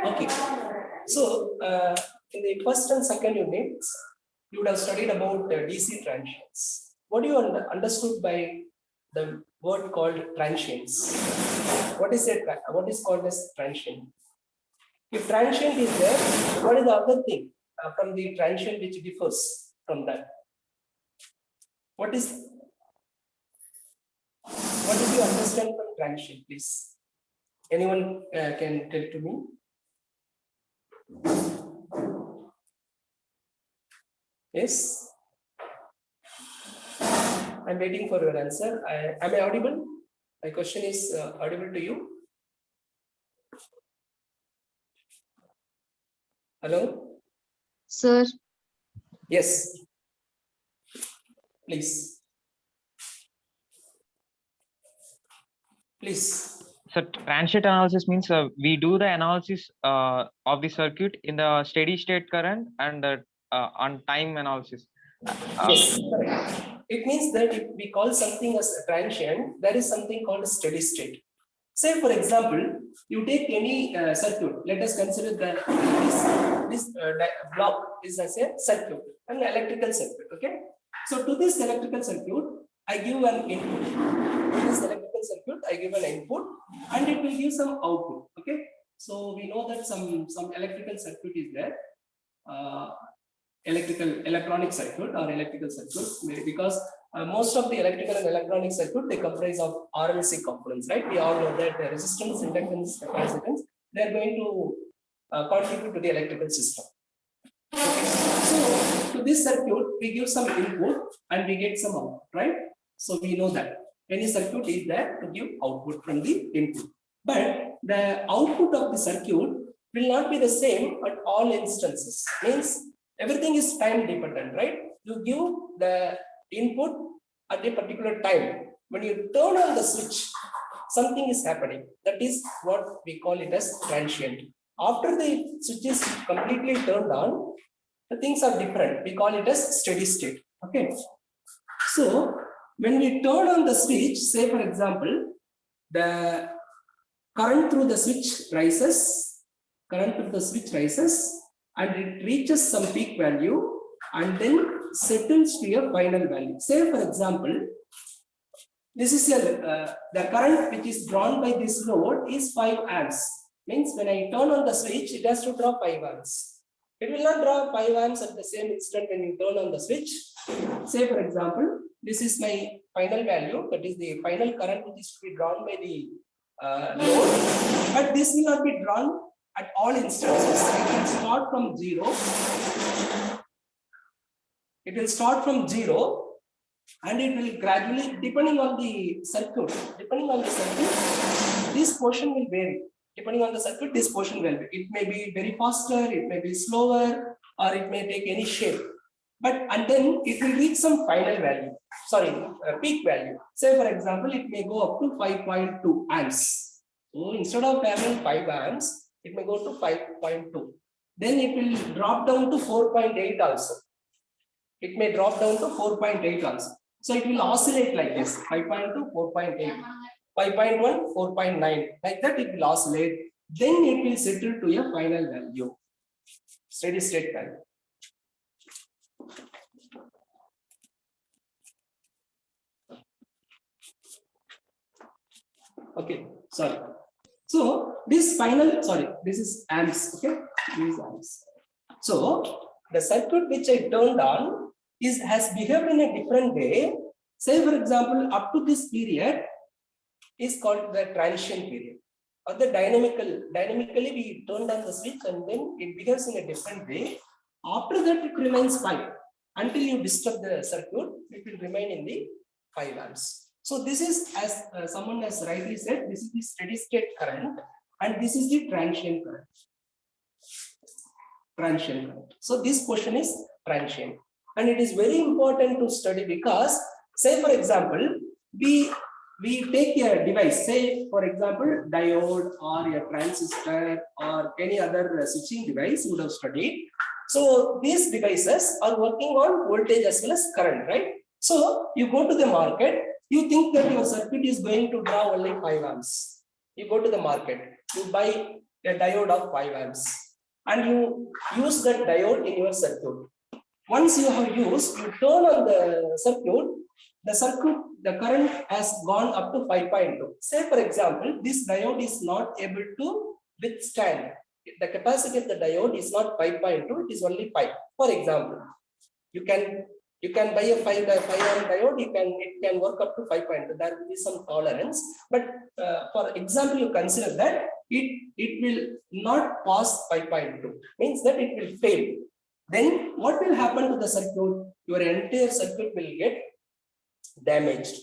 Okay. So, in the first and second units, you would have studied about DC transients. What do you understood by the word called transients? What is it? What is called as transient? If transient is there, what is the other thing from the transient which differs from that? What did you understand from transient, please? Anyone can tell to me? Yes? I'm waiting for your answer. Am I audible? My question is audible to you? Hello? Sir. Yes. Please. Please. So transient analysis means we do the analysis of the circuit in the steady state current and on time analysis. Yes, correct. It means that if we call something as a transient, there is something called a steady state. Say, for example, you take any circuit. Let us consider that this block is as a circuit, an electrical circuit. Okay. So to this electrical circuit, I give an input. To this electrical circuit, I give an input, and it will give some output. Okay. So we know that some electrical circuit is there. Electronic circuit or electrical circuit, because most of the electrical and electronic circuit, they comprise of RLC components, right? We all know that the resistance, inductance, capacitance, they are going to contribute to the electrical system. Okay. So to this circuit, we give some input and we get some output, right? So we know that any circuit is there to give output from the input, but the output of the circuit will not be the same at all instances. Means everything is time dependent, right? You give the input at a particular time. When you turn on the switch, something is happening. That is what we call it as transient. After the switch is completely turned on, the things are different. We call it as steady state. Okay. So when we turn on the switch, say for example, the current through the switch rises, and it reaches some peak value and then settles to a final value. Say for example, this is the current which is drawn by this load is 5 amps. Means when I turn on the switch, it has to draw 5 amps. It will not draw 5 amps at the same instant when you turn on the switch. Say for example, this is my final value, that is the final current which is to be drawn by the load, but this will not be drawn at all instances. It will start from zero. It will start from zero, and it will gradually, depending on the circuit, this portion will vary. Depending on the circuit, this portion will vary. It may be very faster, it may be slower, or it may take any shape. And then it will reach some final value. Peak value. Say for example, it may go up to 5.2 amps. So instead of having 5 amps, it may go to 5.2. Then it will drop down to 4.8 also. It may drop down to 4.8 also. So it will oscillate like this: 5.2, 4.8, 5.1, 4.9. Like that it will oscillate. Then it will settle to a final value, steady state value. Okay, sorry. So this is amps. Okay, this is amps. So the circuit which I turned on has behaved in a different way. Say for example, up to this period is called the transient period, or the dynamically we turned on the switch and then it behaves in a different way. After that it remains 5 until you disturb the circuit. It will remain in the 5 amps. So this is, as someone has rightly said, this is the steady state current and this is the transient current. So this portion is transient, and it is very important to study because, say for example, we take a device, say for example diode or a transistor or any other switching device you would have studied. So these devices are working on voltage as well as current, right? So you go to the market, you think that your circuit is going to draw only 5 amps. You go to the market, you buy a diode of 5 amps and you use that diode in your circuit. Once you have used, you turn on the circuit, the current has gone up to 5.2. Say for example, this diode is not able to withstand. The capacity of the diode is not 5.2, it is only 5. For example, you can buy a 5 amp diode, it can work up to 5.2. There will be some tolerance, but for example, you consider that it will not pass 5.2, means that it will fail. Then what will happen to the circuit? Your entire circuit will get damaged.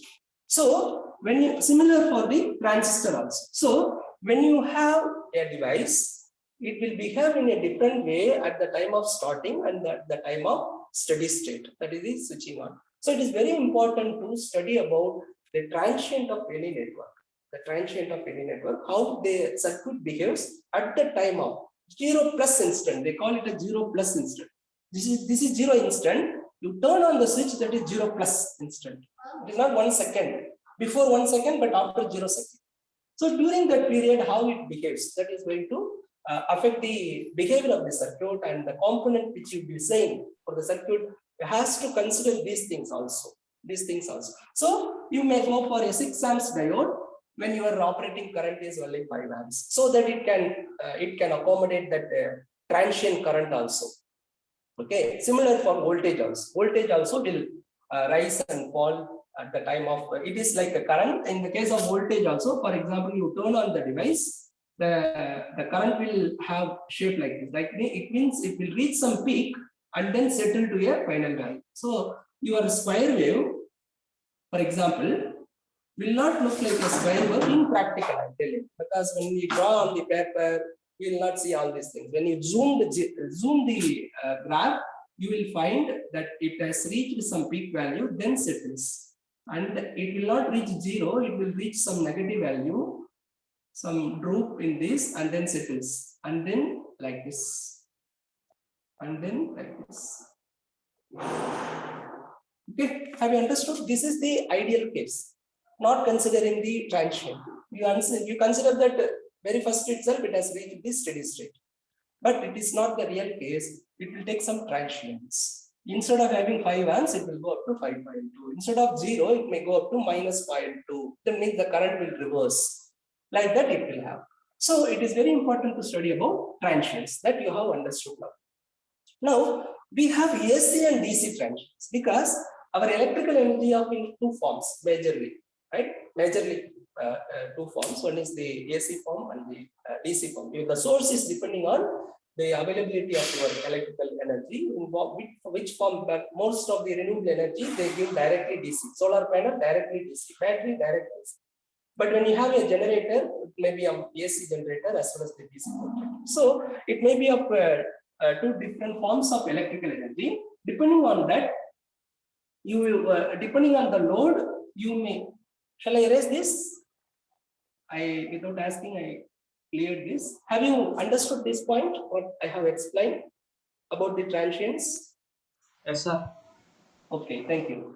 So when you, similar for the transistor also. So when you have a device, it will behave in a different way at the time of starting and at the time of steady state, that is the switching on. So it is very important to study about the transient of any network. The transient of any network, how the circuit behaves at the time of 0 plus instant. They call it a 0 plus instant. This is 0 instant. You turn on the switch, that is 0 plus instant. It is not 1 second. Before 1 second, but after 0 second. So during that period, how it behaves, that is going to affect the behavior of the circuit, and the component which you design for the circuit has to consider these things also. So you may go for a 6 amps diode when your operating current is only 5 amps, so that it can accommodate that transient current also. Okay, similar for voltage also. Voltage also will rise and fall at the time of, it is like a current. In the case of voltage also, for example, you turn on the device, the current will have shape like this. Like it means it will reach some peak and then settle to a final value. So your square wave, for example, will not look like a square wave in practical, I tell you, because when you draw on the paper, you will not see all these things. When you zoom the graph, you will find that it has reached some peak value, then settles. And it will not reach 0, it will reach some negative value, some droop in this, and then settles. And then like this. And then like this. Okay, have you understood? This is the ideal case, not considering the transient. You consider that very first itself, it has reached this steady state. But it is not the real case. It will take some transients. Instead of having 5 amps, it will go up to 5.2. Instead of 0, it may go up to minus 0.2. That means the current will reverse. Like that it will have. So it is very important to study about transients, that you have understood now. Now, we have AC and DC transients because our electrical energy of in 2 forms, majorly, right? Majorly 2 forms. One is the AC form and the DC form. If the source is depending on the availability of your electrical energy, in which form, but most of the renewable energy they give directly DC. Solar panel directly DC, battery directly DC. But when you have a generator, it may be an AC generator as well as the DC generator. So it may be of 2 different forms of electrical energy. Depending on that, you will, depending on the load, you may. Shall I erase this? Without asking, I cleared this. Have you understood this point? What I have explained about the transients? Yes, sir. Okay, thank you.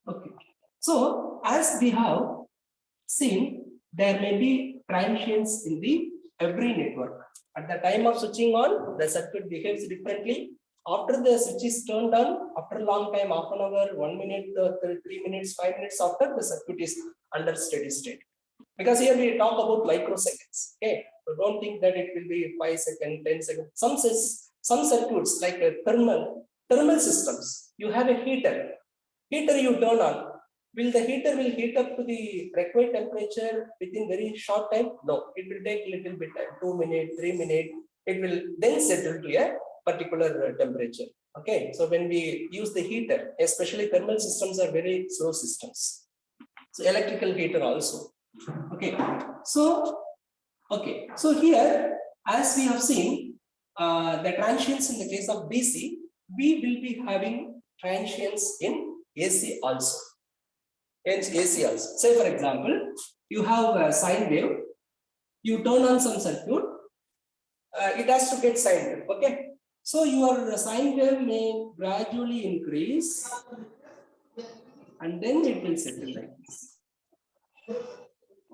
Okay. So as we have seen, there may be transients in the every network. At the time of switching on, the circuit behaves differently. After the switch is turned on, after a long time, half an hour, 1 minute, 3 minutes, 5 minutes after, the circuit is under steady state. Because here we talk about microseconds. Okay, so don't think that it will be 5 seconds, 10 seconds. Some circuits like a thermal systems. You have a heater. Heater you turn on. Will the heater will heat up to the required temperature within very short time? No, it will take a little bit time, 2 minutes, 3 minutes. It will then settle to a particular temperature. Okay, so when we use the heater, especially thermal systems are very slow systems. So electrical heater also. Okay, so here, as we have seen, the transients in the case of DC, we will be having transients in AC also. Hence AC also. Say for example, you have a sine wave, you turn on some circuit, it has to get sine wave. Okay, So your sine wave may gradually increase and then it will settle like this.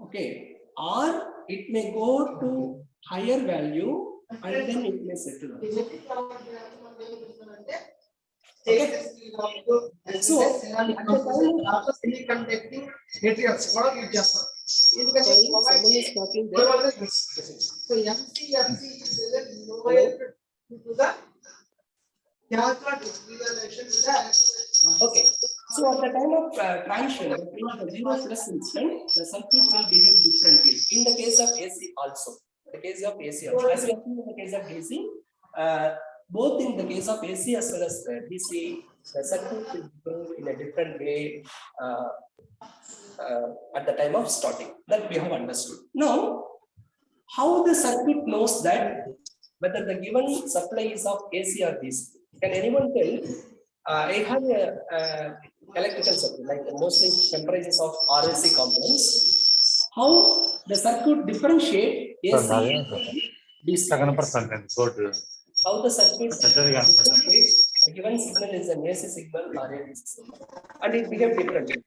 Okay, or it may go to higher value and then it may settle. Okay. So at the time semiconducting materials కూడా use చేస్తారు ఎందుకంటే someone is talking there. So MCFC is lower to the Okay. So at the time of transition between the 0 plus instant, the circuit will behave differently. In the case of AC also. The case of AC also. As you have seen in the case of AC, both in the case of AC as well as DC, the circuit will behave in a different way at the time of starting. That we have understood. Now, how the circuit knows that whether the given supply is of AC or DC? Can anyone tell? I have a electrical circuit, like mostly comprises of RLC components. How the circuit differentiate AC and DC? How the circuit differentiate a given signal is an AC signal or a DC signal, and it behaves differently.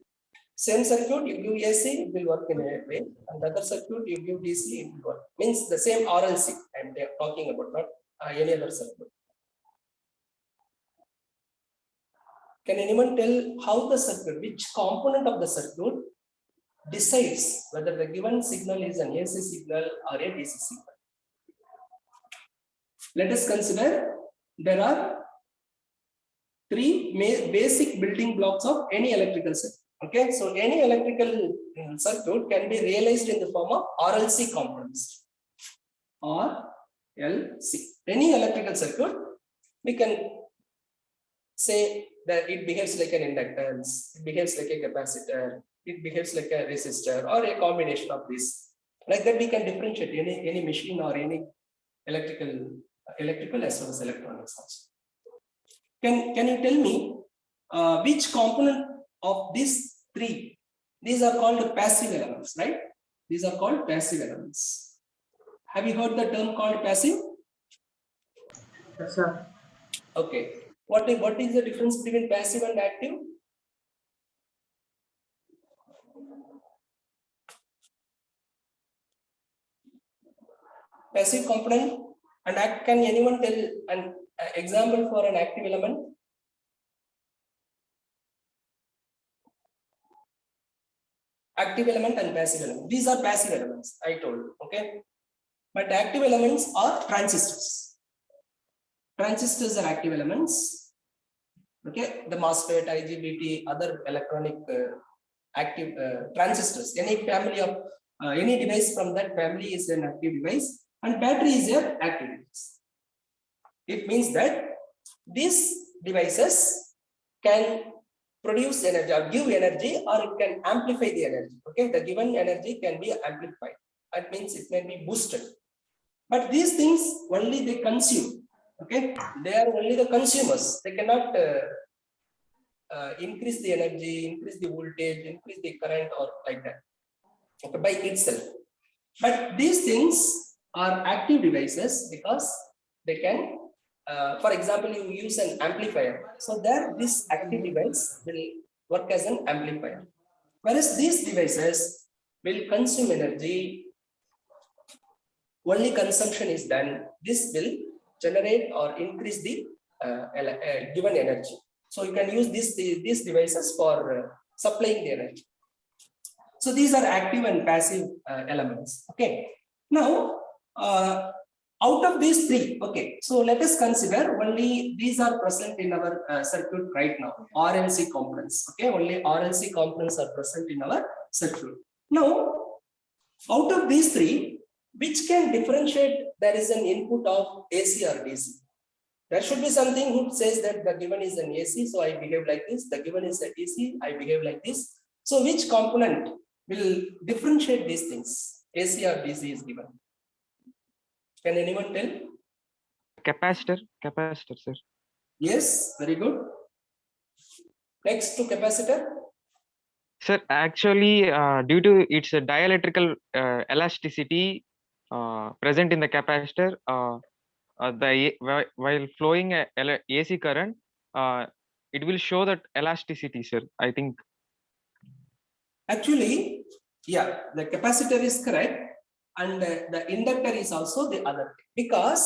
Same circuit, you give AC, it will work in a way, and the other circuit, you give DC, it will work. Means the same RLC I'm talking about, not any other circuit. Can anyone tell how the circuit, which component of the circuit decides whether the given signal is an AC signal or a DC signal? Let us consider there are three basic building blocks of any electrical circuit. Okay, so any electrical circuit can be realized in the form of RLC components. RLC. Any electrical circuit, we can say that it behaves like an inductance, it behaves like a capacitor, it behaves like a resistor, or a combination of this. Like that, we can differentiate any machine or any electrical as well as electronics also. Can you tell me which component of these three? These are called passive elements, right? These are called passive elements. Have you heard the term called passive? Yes, sir. Okay. What is the difference between passive and active? Passive component and act. Can anyone tell an example for an active element? Active element and passive element. These are passive elements, I told. Okay. But active elements are transistors. Transistors are active elements. Okay, the MOSFET, IGBT, other electronic active transistors. Any family of any device from that family is an active device, and battery is an active device. It means that these devices can produce energy or give energy, or it can amplify the energy. Okay, the given energy can be amplified. That means it can be boosted. But these things only they consume. Okay, they are only the consumers. They cannot increase the energy, increase the voltage, increase the current, or like that, okay, by itself. But these things are active devices because they can, for example, you use an amplifier. So there, this active device will work as an amplifier. Whereas these devices will consume energy. Only consumption is done. This will generate or increase the given energy. So you can use these devices for supplying the energy. So these are active and passive elements. Okay. Now, out of these three, okay, so let us consider only these are present in our circuit right now. RLC components. Okay, only RLC components are present in our circuit. Now, out of these three, which can differentiate there is an input of AC or DC? There should be something who says that the given is an AC, so I behave like this. The given is a DC, I behave like this. So which component will differentiate these things? AC or DC is given. Can anyone tell? Capacitor, sir. Yes, very good. Next to capacitor. Sir, actually, due to its dielectrical elasticity present in the capacitor, while flowing AC current, it will show that elasticity, sir. I think. Actually, yeah, the capacitor is correct, and the inductor is also the other thing. Because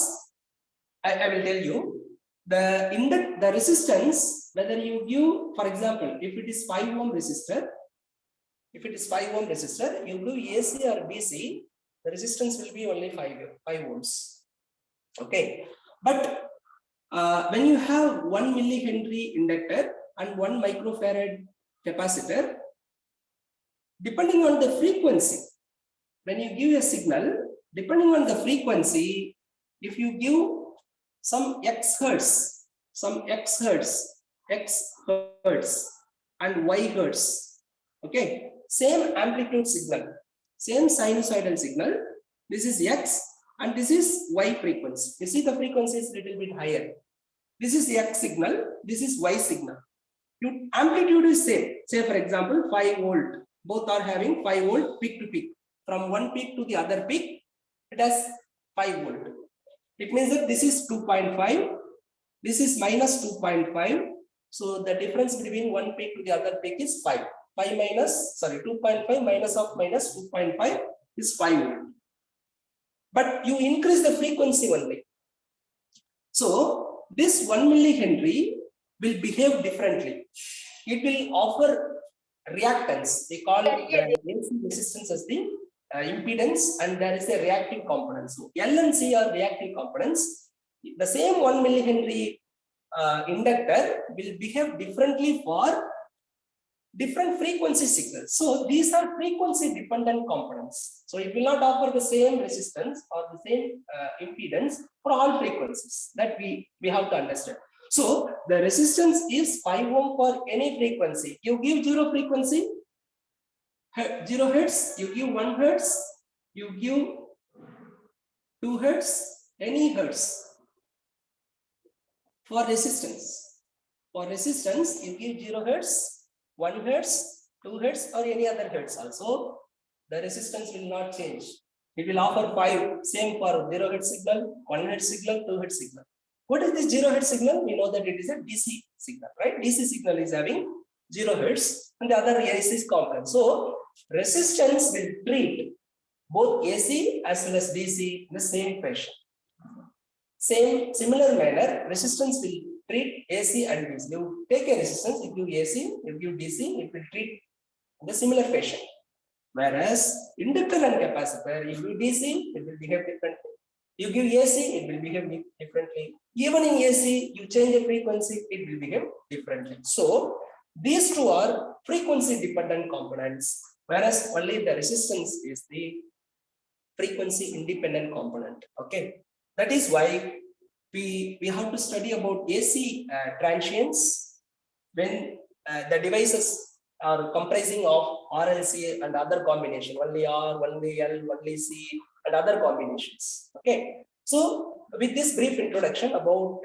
I will tell you the resistance, whether you give, for example, if it is 5 ohm resistor, if it is 5 ohm resistor, you do AC or DC, the resistance will be only 5 ohms. Okay, but when you have 1 millihenry inductor and 1 microfarad capacitor, depending on the frequency, when you give a signal, depending on the frequency, if you give some X hertz, X hertz and Y hertz, okay, same amplitude signal, same sinusoidal signal, this is X and this is Y frequency. You see the frequency is little bit higher. This is X signal, this is Y signal. Your amplitude is same. Say for example, 5 volt. Both are having 5 volt peak to peak. From one peak to the other peak, it has 5 volt. It means that this is 2.5, this is minus 2.5. So the difference between one peak to the other peak is 5. 2.5 minus of minus 2.5 is 5 volt. But you increase the frequency only. So this 1 millihenry will behave differently. It will offer reactance. We call the AC resistance as the impedance, and there is a reactive component. So L and C are reactive components. The same 1 millihenry inductor will behave differently for different frequency signals. So these are frequency dependent components. So it will not offer the same resistance or the same impedance for all frequencies. That we have to understand. So the resistance is 5 ohm for any frequency. You give 0 frequency, 0 hertz, you give 1 hertz, you give 2 hertz, any hertz. For resistance, you give 0 hertz, 1 hertz, 2 hertz, or any other hertz also. The resistance will not change. It will offer 5, same for 0 hertz signal, 1 hertz signal, 2 hertz signal. What is this 0 hertz signal? We know that it is a DC signal, right? DC signal is having 0 hertz and the other AC is component. So resistance will treat both AC as well as DC in the same fashion. Similar manner, resistance will treat AC and DC. You take a resistance, you give AC, you give DC, it will treat in the similar fashion. Whereas inductor and capacitor, you give DC, it will behave differently. You give AC, it will behave differently. Even in AC, you change the frequency, it will behave differently. So these two are frequency dependent components, whereas only the resistance is the frequency independent component. Okay, that is why we have to study about AC transients when the devices are comprising of RLC and other combination, only R, only L, only C, and other combinations. Okay, so with this brief introduction about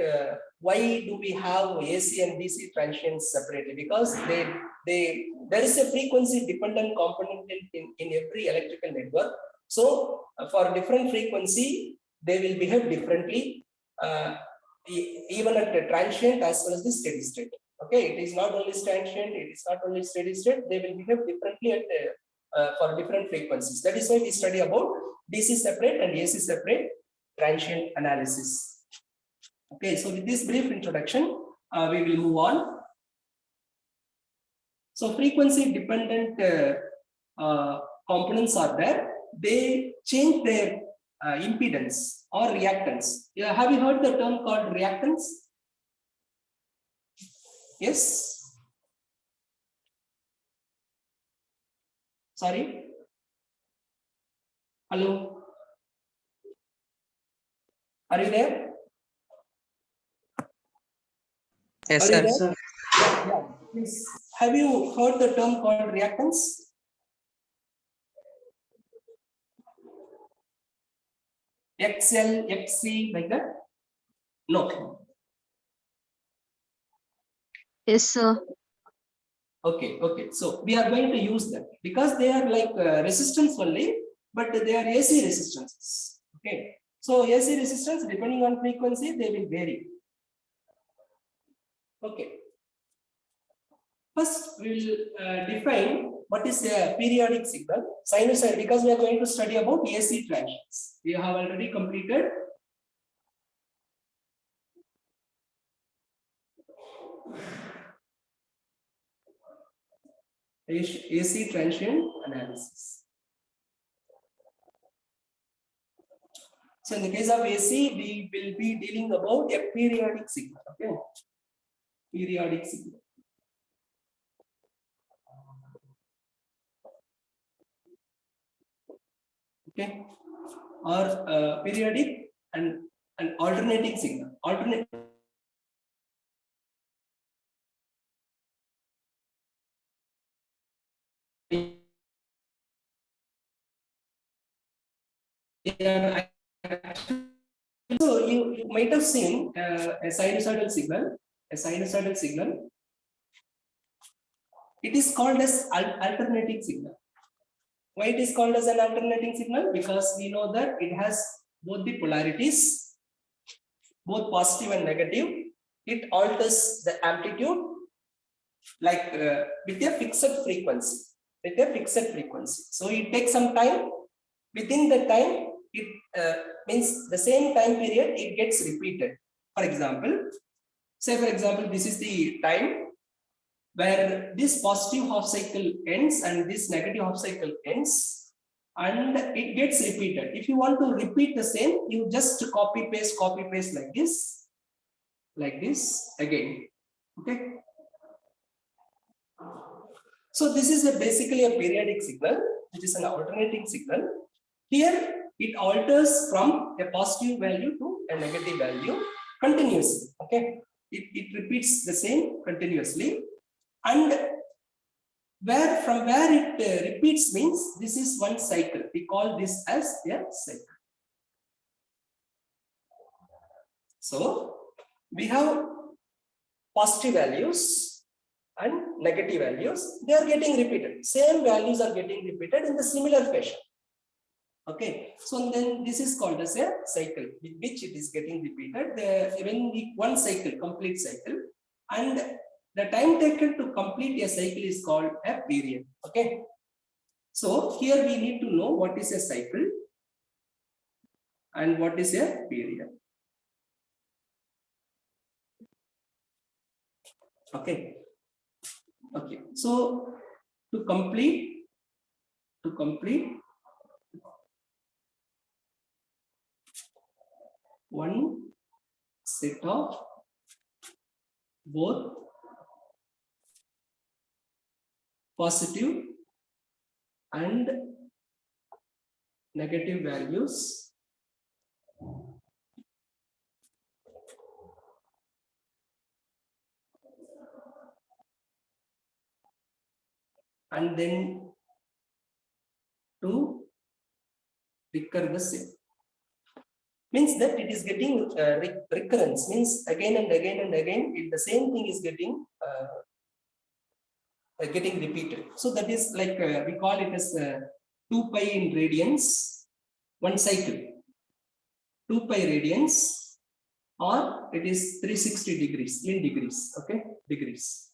why do we have AC and DC transients separately, because there is a frequency dependent component in every electrical network. So for different frequency, they will behave differently, even at the transient as well as the steady state. Okay, it is not only transient, it is not only steady state, they will behave differently at for different frequencies. That is why we study about DC separate and AC separate transient analysis. Okay, so with this brief introduction, we will move on. So frequency dependent components are there. They change their impedance or reactance. Yeah, have you heard the term called reactance? Yes. Sorry. Hello. Are you there? Yes, Are you sir. there? Yeah. Please. Have you heard the term called reactance? XL, XC, like that? No. Yes, sir. Okay, okay. So we are going to use that because they are like resistance only, but they are AC resistances. Okay. So AC resistance, depending on frequency, they will vary. Okay. First, we will define what is a periodic signal, sinusoid, because we are going to study about AC transients. We have already completed AC transient analysis. So in the case of AC, we will be dealing about a periodic signal. Okay, periodic signal. Okay, or periodic and an alternating signal. Alternate. Yeah, so you might have seen a sinusoidal signal. A sinusoidal signal. It is called as alternating signal. Why it is called as an alternating signal? Because we know that it has both the polarities, both positive and negative. It alters the amplitude like with a fixed frequency. With a fixed frequency. So it takes some time. Within the time, it means the same time period it gets repeated. For example, say for example, this is the time where this positive half cycle ends and this negative half cycle ends, and it gets repeated. If you want to repeat the same, you just copy paste like this again. Okay. So this is basically a periodic signal, which is an alternating signal. Here it alters from a positive value to a negative value continuously. Okay, it repeats the same continuously, and from where it repeats means this is one cycle. We call this as a cycle. So we have positive values and negative values. They are getting repeated. Same values are getting repeated in the similar fashion. Okay, so then this is called as a cycle with which it is getting repeated. When one cycle, complete cycle, and the time taken to complete a cycle is called a period. Okay, so here we need to know what is a cycle and what is a period. Okay, okay. So to complete one set of both positive and negative values and then to recur the same. Means that it is getting recurrence, means again and again and again, the same thing is getting repeated. So that is like we call it as 2 pi in radians, one cycle, 2 pi radians, or it is 360 degrees in degrees. Okay, degrees.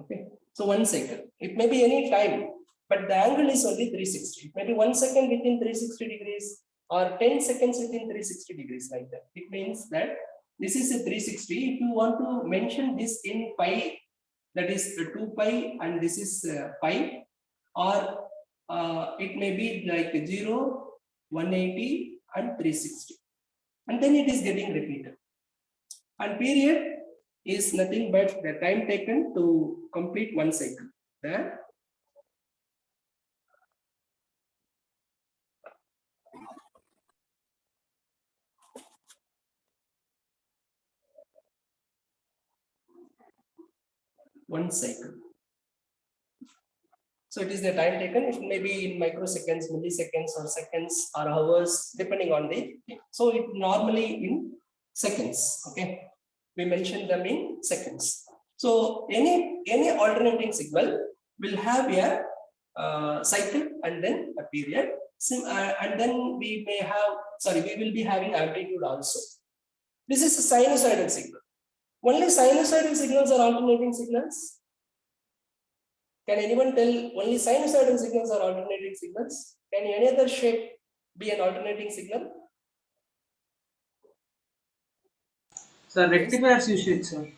Okay, so one cycle. It may be any time, but the angle is only 360. It may be 1 second within 360 degrees or 10 seconds within 360 degrees, like that. It means that this is a 360. If you want to mention this in pi, that is 2 pi, and this is pi, or it may be like 0, 180 and 360, and then it is getting repeated. And period is nothing but the time taken to complete one cycle. There. One cycle. So it is the time taken. It may be in microseconds, milliseconds, or seconds, or hours, depending on the. So it normally in seconds. Okay, we mentioned them in seconds. So any alternating signal will have a cycle and then a period. And then we may have, sorry, we will be having amplitude also. This is a sinusoidal signal. Only sinusoidal signals are alternating signals. Can anyone tell only sinusoidal signals are alternating signals? Can any other shape be an alternating signal? Sir, rectifiers you said, sir.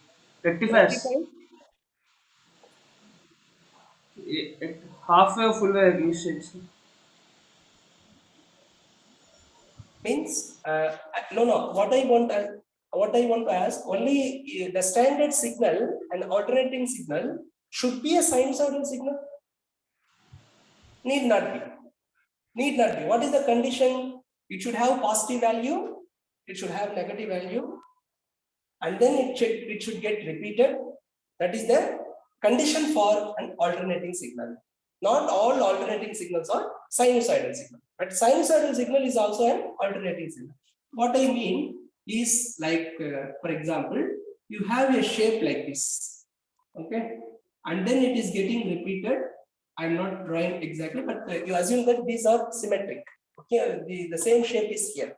Rectifiers. Rectifier Half wave, full wave you said, sir. means no. What I want to ask, only the standard signal and alternating signal should be a sinusoidal signal. Need not be. Need not be. What is the condition? It should have positive value. It should have negative value, and then it should get repeated. That is the condition for an alternating signal. Not all alternating signals are sinusoidal signal, but sinusoidal signal is also an alternating signal. What I mean is, like, for example, you have a shape like this, okay, and then it is getting repeated. I'm not drawing exactly, but you assume that these are symmetric. Okay, the same shape is here.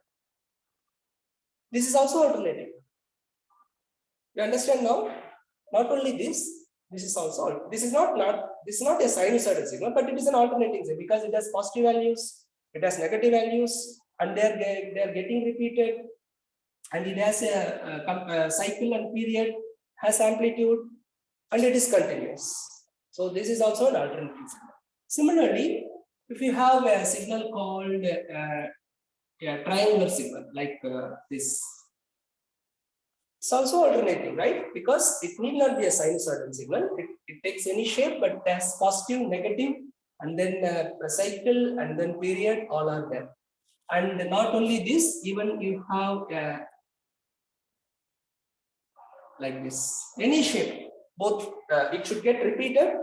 This is also alternating. You understand now? Not only this is also, this is not a sinusoidal signal, but it is an alternating signal because it has positive values, it has negative values, and they're getting repeated, and it has a cycle and period, has amplitude, and it is continuous. So this is also an alternating signal. Similarly, if you have a signal called a triangular signal like this, it's also alternating, right? Because it need not be a sinusoidal signal. It takes any shape, but it has positive, negative, and then a cycle, and then period, all are there. And not only this, even you have like this, any shape, both it should get repeated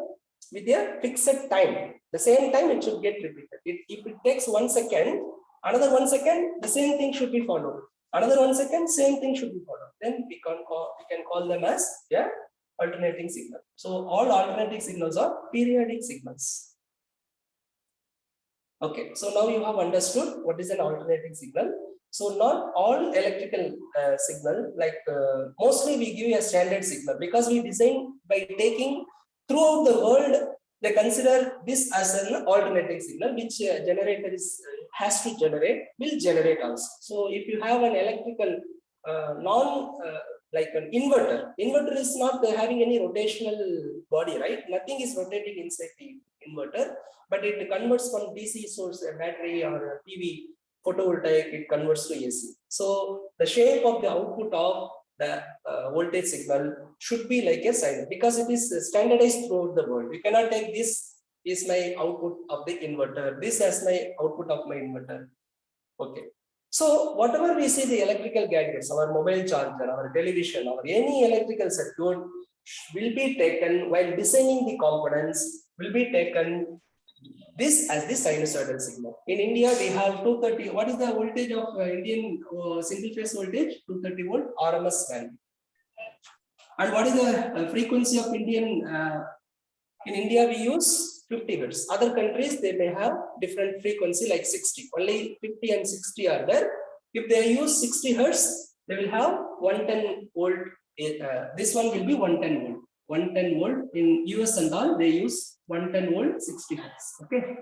with a fixed time. The same time it should get repeated. If it takes 1 second, another 1 second, the same thing should be followed. Another 1 second, same thing should be followed. Then we can call them as alternating signal. So all alternating signals are periodic signals. Okay, so now you have understood what is an alternating signal. So not all electrical signal, like mostly we give a standard signal because we design by taking throughout the world. They consider this as an alternating signal, which generator has to generate, will generate also. So if you have an electrical like an inverter is not having any rotational body, right? Nothing is rotating inside the inverter, but it converts from DC source, a battery or a PV photovoltaic, it converts to AC. So the shape of the output of the voltage signal should be like a sine, because it is standardized throughout the world. You cannot take this is my output of the inverter, this as my output of my inverter. Okay. So whatever we see, the electrical gadgets, our mobile charger, our television, or any electrical circuit will be taken while designing the components, will be taken this as the sinusoidal signal. In India, we have 230. What is the voltage of Indian single phase voltage? 230 volt RMS value. And what is the frequency of Indian? In India, we use 50 hertz. Other countries, they may have different frequency like 60. Only 50 and 60 are there. If they use 60 hertz, they will have 110 volt. This one will be 110 volt. 110 volt. In US and all, they use 110 volt, 60 hertz. Okay.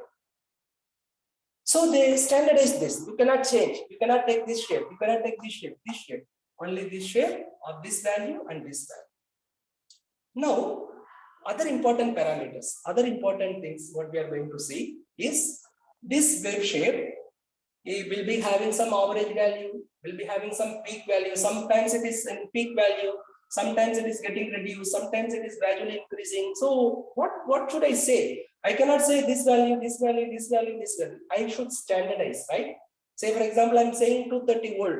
So they standardize this. You cannot change. You cannot take this shape. You cannot take this shape. This shape. Only this shape of this value and this value. Now, other important parameters, other important things, what we are going to see is this wave shape. It will be having some average value, will be having some peak value. Sometimes it is in peak value, sometimes it is getting reduced, sometimes it is gradually increasing. So what should I say? I cannot say this value, this value, this value, this value. I should standardize, right? Say for example, I'm saying 230 volt.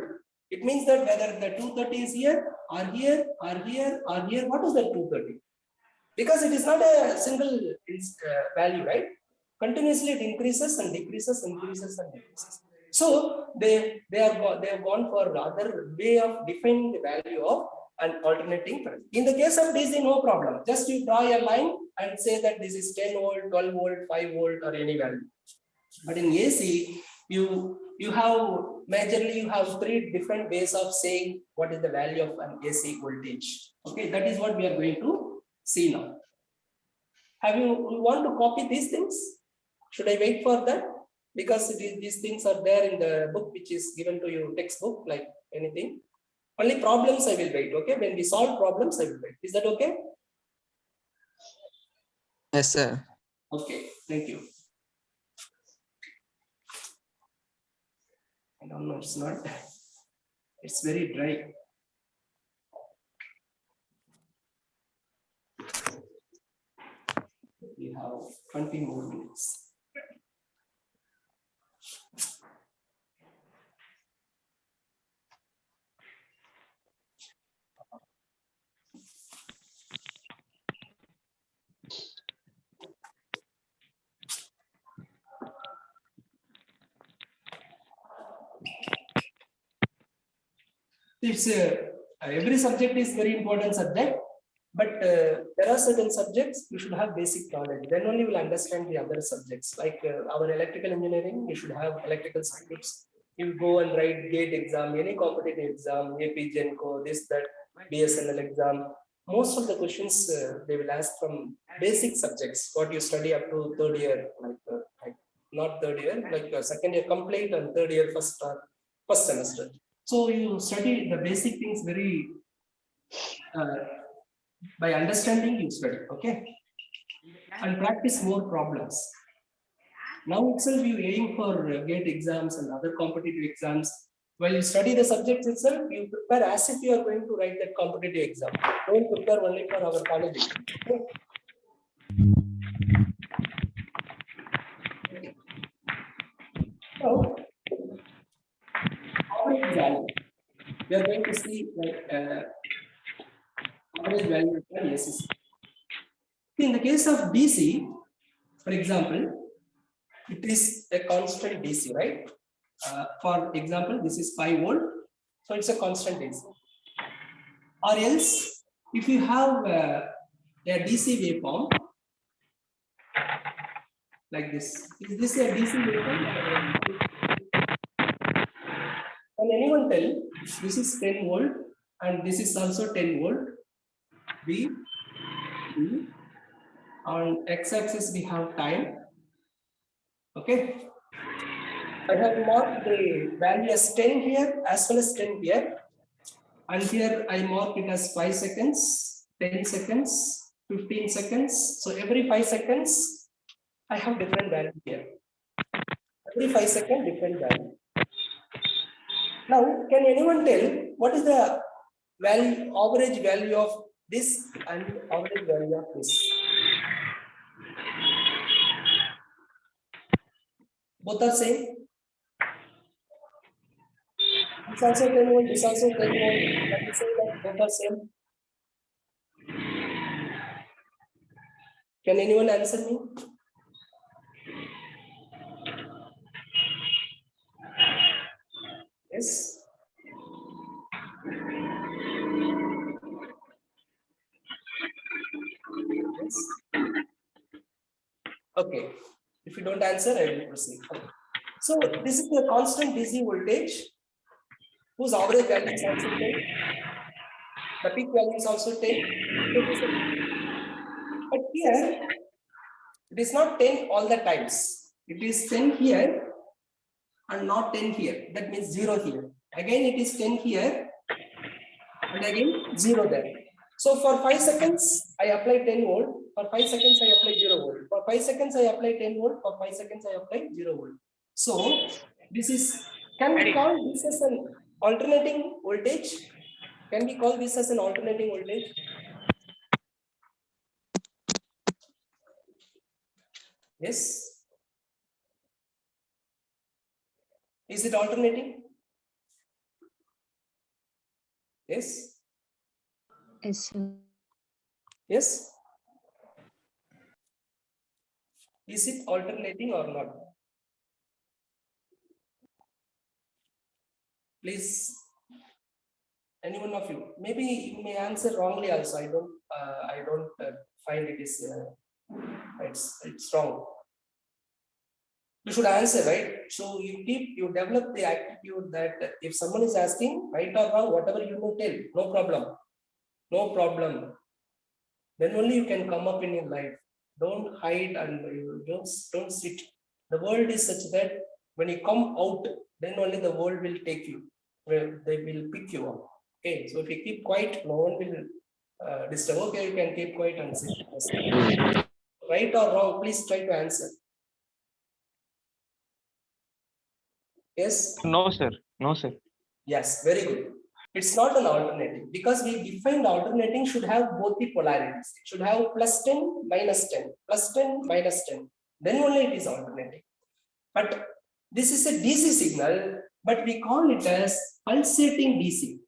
It means that whether the 230 is here, or here, or here, or here, what is that 230? Because it is not a single value, right? Continuously it increases and decreases, increases and decreases. So they have gone for other way of defining the value of an alternating current. In the case of DC, no problem. Just you draw a line and say that this is 10 volt, 12 volt, 5 volt, or any value. But in AC, you have majorly you have three different ways of saying what is the value of an AC voltage. Okay, that is what we are going to see now. Have you want to copy these things? Should I wait for that? Because these things are there in the book which is given to you, textbook, like anything. Only problems I will wait. Okay, when we solve problems, I will wait. Is that okay? Yes, sir. Okay, thank you. I don't know, it's not, it's very dry. We have 20 more minutes. It's every subject is very important subject, but there are certain subjects you should have basic knowledge. Then only you will understand the other subjects. Like our electrical engineering, you should have electrical circuits. You go and write GATE exam, any competitive exam, AP Genco, this that, BSNL exam. Most of the questions they will ask from basic subjects. What you study up to third year, like not third year, like second year complete and third year first semester. So you study the basic things very by understanding you study, okay, and practice more problems. Now itself you aim for GATE exams and other competitive exams. While you study the subjects itself, you prepare as if you are going to write that competitive exam. Don't prepare only for our college exam. Okay. Now, average value. We are going to see like average value of an AC. In the case of DC, for example, it is a constant DC, right? For example, this is 5 volt, so it's a constant DC. Or else, if you have a DC waveform like this, is this a DC waveform? Can anyone tell this is 10 volt and this is also 10 volt? B, on x-axis we have time. Okay. I have marked the value as 10 here as well as 10 here. And here I mark it as 5 seconds, 10 seconds, 15 seconds. So every 5 seconds, I have different value here. Every 5 seconds, different value. Now, can anyone tell what is the value, average value of this and average value of this? Both are same. This also 10 volt, this also 10 volt. Can you say that both are same? Can anyone answer me? Yes. Yes. Okay. If you don't answer, I will proceed. So this is the constant DC voltage whose average value is also 10. The peak value is also 10. But here, it is not 10 all the times. It is 10 here and not 10 here. That means 0 here. Again, it is 10 here and again 0 there. So for 5 seconds, I apply 10 volt. For 5 seconds, I apply 0 volt. For 5 seconds, I apply 10 volt. For 5 seconds, I apply 0 volt. So this is, can we call this as an alternating voltage? Can we call this as an alternating voltage? Yes. Is it alternating? Yes. Yes, sir. Yes. Is it alternating or not? Please, any one of you. Maybe you may answer wrongly also. I don't find it is it's wrong. You should answer, right? So you develop the attitude that if someone is asking right or wrong, whatever you know, tell, no problem. No problem. Then only you can come up in your life. Don't hide and you don't sit. The world is such that when you come out, then only the world will take you. They will pick you up. Okay, so if you keep quiet, no one will disturb. Okay, you can keep quiet and sit. Right or wrong, please try to answer. Yes? No, sir. No, sir. Yes, very good. It's not an alternating because we defined alternating should have both the polarities. It should have plus 10, minus 10, plus 10, minus 10. Then only it is alternating. But this is a DC signal, but we call it as pulsating DC.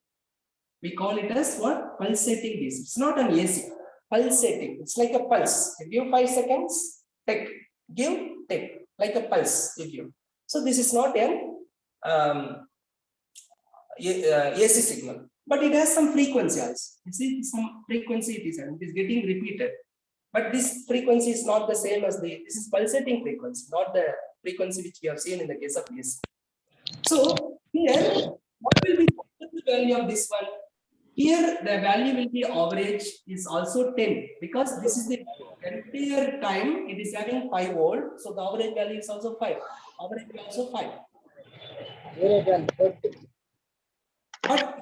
We call it as what? Pulsating DC. It's not an AC. Pulsating. It's like a pulse. You give 5 seconds, take. Give, take. Like a pulse you give. So this is not an AC signal, but it has some frequency also. You see, some frequency it is getting repeated. But this frequency is not the same as this is pulsating frequency, not the frequency which we have seen in the case of AC. So here, what will be the value of this one? Here, the value will be average is also 10 because this is the entire time it is having 5 volt. So the average value is also 5. Average is also 5. But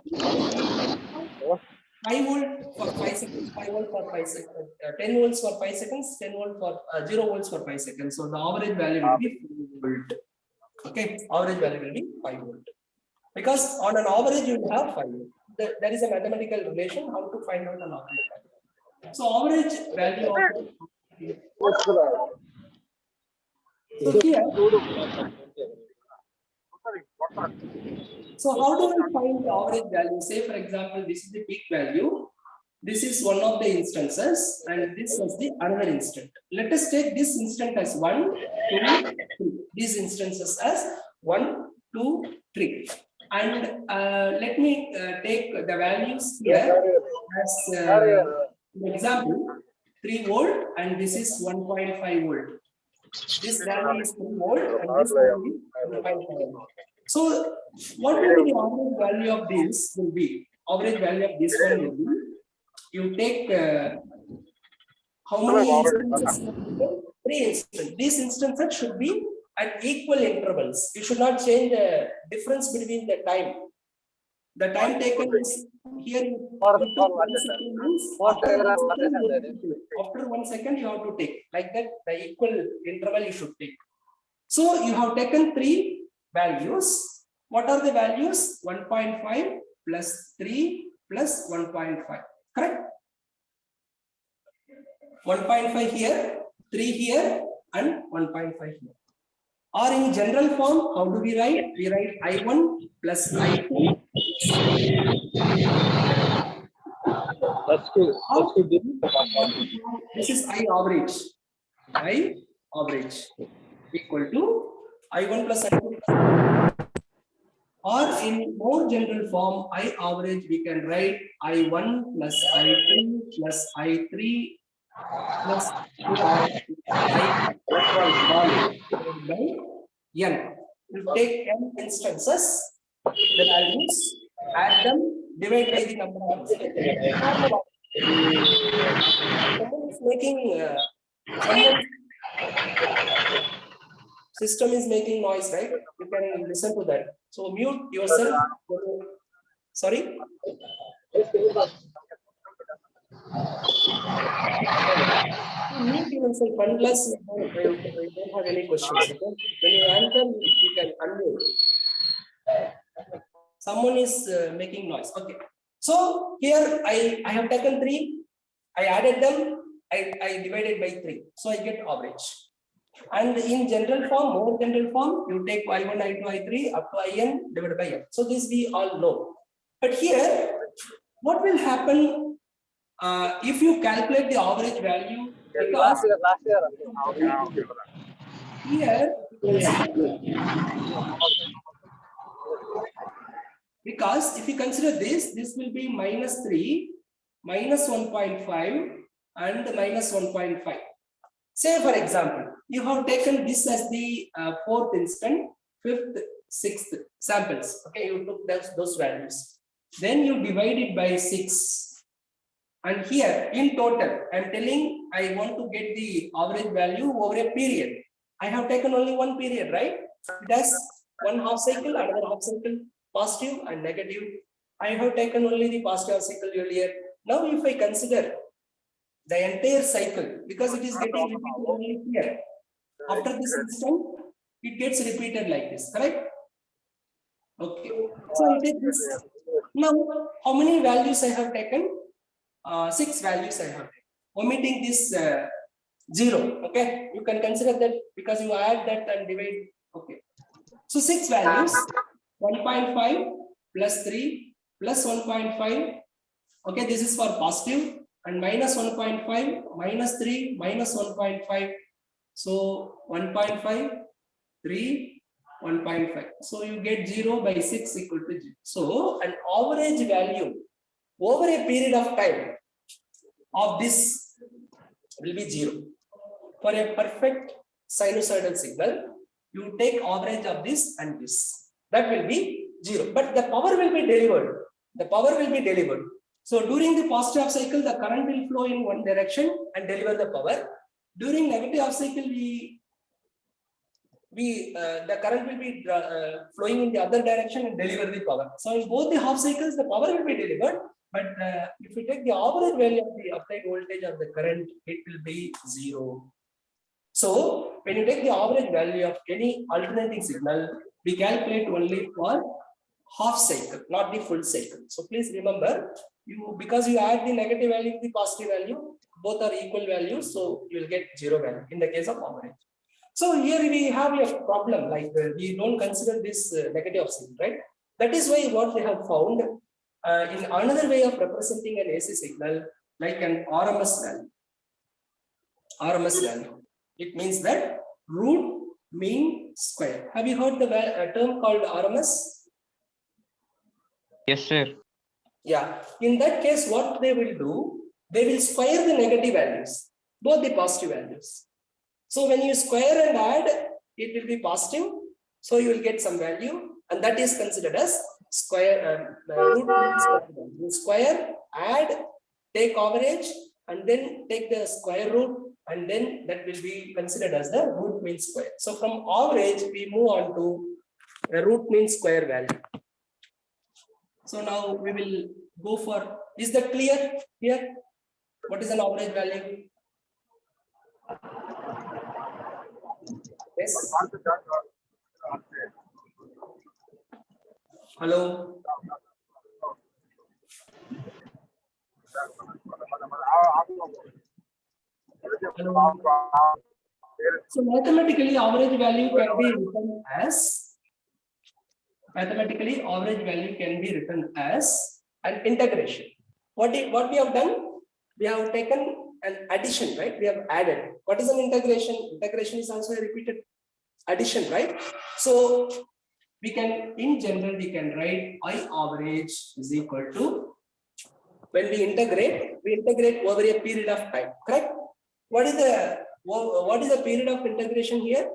5 volt for 5 seconds, 5 volt for 5 seconds, 10 volts for 5 seconds, 10 volt for 0 volts for 5 seconds. So the average value will be 5 volt. Okay, average value will be 5 volt. Because on an average you will have 5 volt. There is a mathematical relation how to find out an average value. So average value of so here. So how do we find the average value? Say for example, this is the peak value. This is one of the instances, and this is the another instant. Let us take this instant as 1, 2, 3. These instances as 1, 2, 3. And let me take the values here as an example, 3 volt, and this is 1.5 volt. This value is 3 volt, and this value is 1.5 volt. So, what will be the average value of this? Will be average value of this one will be. You take how many instances? 3 instances. These instances should be at equal intervals. You should not change the difference between the time. The time taken is here. After 1 second, you have to take like that. The equal interval you should take. So you have taken 3 values. What are the values? 1.5 plus 3 plus 1.5. Correct? 1.5 here, 3 here, and 1.5 here. Or in general form, how do we write? We write I1 plus I2. That's good. This is I average. I average equal to I1 plus I2. Or in more general form, I average we can write I1 plus I2 plus I3 plus I by n. You take n instances, the values, add them, divide by the number of instances. Someone is making someone system is making noise, right? You can listen to that. So mute yourself. Sorry. Mute yourself unless you don't have any questions. Okay? When you answer, you can unmute. Someone is making noise. Okay. So here I have taken 3. I added them. I divided by 3. So I get average. And in general form, more general form, you take I1, I2, I3 up to IN divided by n. So this we all know. But here, what will happen if you calculate the average value? Because here, because if you consider this will be minus 3, minus 1.5, and minus 1.5. Say for example, you have taken this as the fourth instant, fifth, sixth samples. Okay, you took those values. Then you divide it by 6. And here in total, I'm telling I want to get the average value over a period. I have taken only one period, right? It has one half cycle, another half cycle, positive and negative. I have taken only the positive half cycle earlier. Now, if I consider the entire cycle, because it is getting repeated only here. After this instant, it gets repeated like this, correct? Okay. So I take this. Now, how many values I have taken? 6 values I have taken. Omitting this 0. Okay. You can consider that because you add that and divide. Okay. So 6 values, 1.5 plus 3 plus 1.5. Okay, this is for positive, and minus 1.5 minus 3 minus 1.5. So 1.5, 3, 1.5. So you get 0 by 6 equal to 0. So an average value over a period of time of this will be 0. For a perfect sinusoidal signal, you take average of this and this. That will be 0. But the power will be delivered. The power will be delivered. So during the positive half cycle, the current will flow in one direction and deliver the power. During negative half cycle, the current will be flowing in the other direction and deliver the power. So in both the half cycles, the power will be delivered. But if we take the average value of the applied voltage of the current, it will be 0. So when you take the average value of any alternating signal, we calculate only for half cycle, not the full cycle. So please remember, because you add the negative value to the positive value, both are equal values, so you will get 0 value in the case of average. So here we have a problem, like we don't consider this negative signal, right? That is why what we have found in another way of representing an AC signal, like an RMS value. RMS value. It means that root mean square. Have you heard the term called RMS? Yes, sir. Yeah. In that case, what they will do, they will square the negative values, both the positive values. So when you square and add, it will be positive. So you will get some value, and that is considered as square root mean square. You square, add, take average, and then take the square root, and then that will be considered as the root mean square. So from average, we move on to a root mean square value. So now we will go for, is that clear here? What is an average value? Yes. Hello. Hello. So mathematically, average value can be written as an integration. What we have done? We have taken an addition, right? We have added. What is an integration? Integration is also a repeated addition, right? So we can, in general, we can write I average is equal to, when we integrate over a period of time, correct? What is the period of integration here?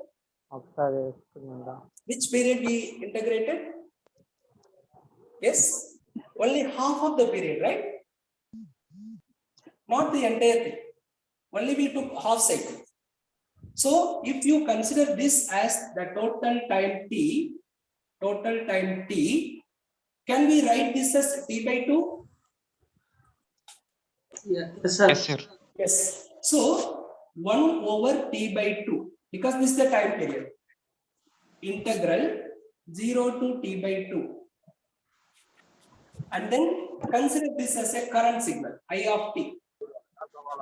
Which period we integrated? Yes, only half of the period, right? Not the entire thing. Only we took half cycle. So if you consider this as the total time t, can we write this as t by 2? Yeah. Yes, sir. Yes, sir. Yes. So 1 over t by 2, because this is the time period. Integral 0 to t by 2. And then consider this as a current signal, I of t,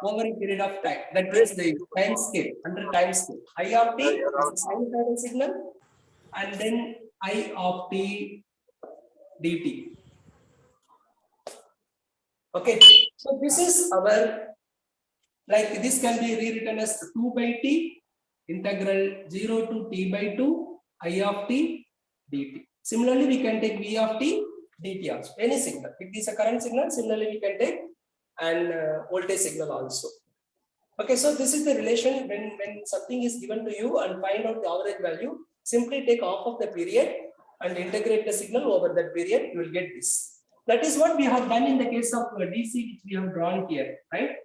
over a period of time. That means the time scale, under time scale. I of t is a sinusoidal signal, and then I of t dt. Okay, so this is our, like this can be rewritten as 2 by t, integral 0 to t by 2, I of t dt. Similarly, we can take v of t dt also, any signal. If it is a current signal, similarly we can take an voltage signal also. Okay, so this is the relation when something is given to you and find out the average value, simply take half of the period and integrate the signal over that period, you will get this. That is what we have done in the case of DC, which we have drawn here, right?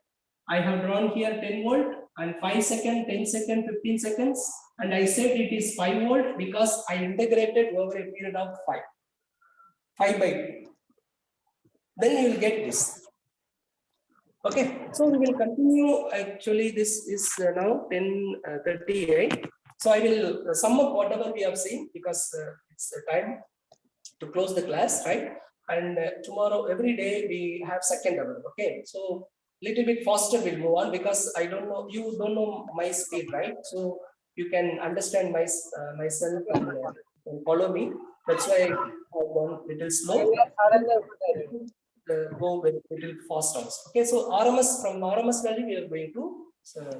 I have drawn here 10 volt and 5 second, 10 second, 15 seconds, and I said it is 5 volt because I integrated over a period of 5 by 2. Then you will get this. Okay, so we will continue. Actually, this is now 10:38. So I will sum up whatever we have seen because it's time to close the class, right? And tomorrow, every day we have second hour. Okay, so little bit faster we'll move on because I don't know, you don't know my speed, right? So you can understand myself and follow me. That's why I've gone little slow. Go with little fast also. Okay, so RMS, from RMS value we are going to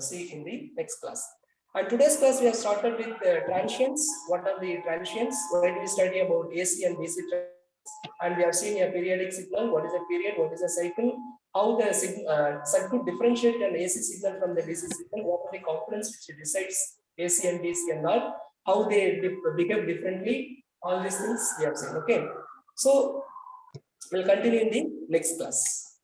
see in the next class. And today's class we have started with transients. What are the transients? Why do we study about AC and DC transients? And we have seen a periodic signal. What is a period? What is a cycle? How the circuit differentiate an AC signal from the DC signal? What are the components which decides AC and DC and all? How they behave differently? All these things we have seen. Okay, so we'll continue in the next class.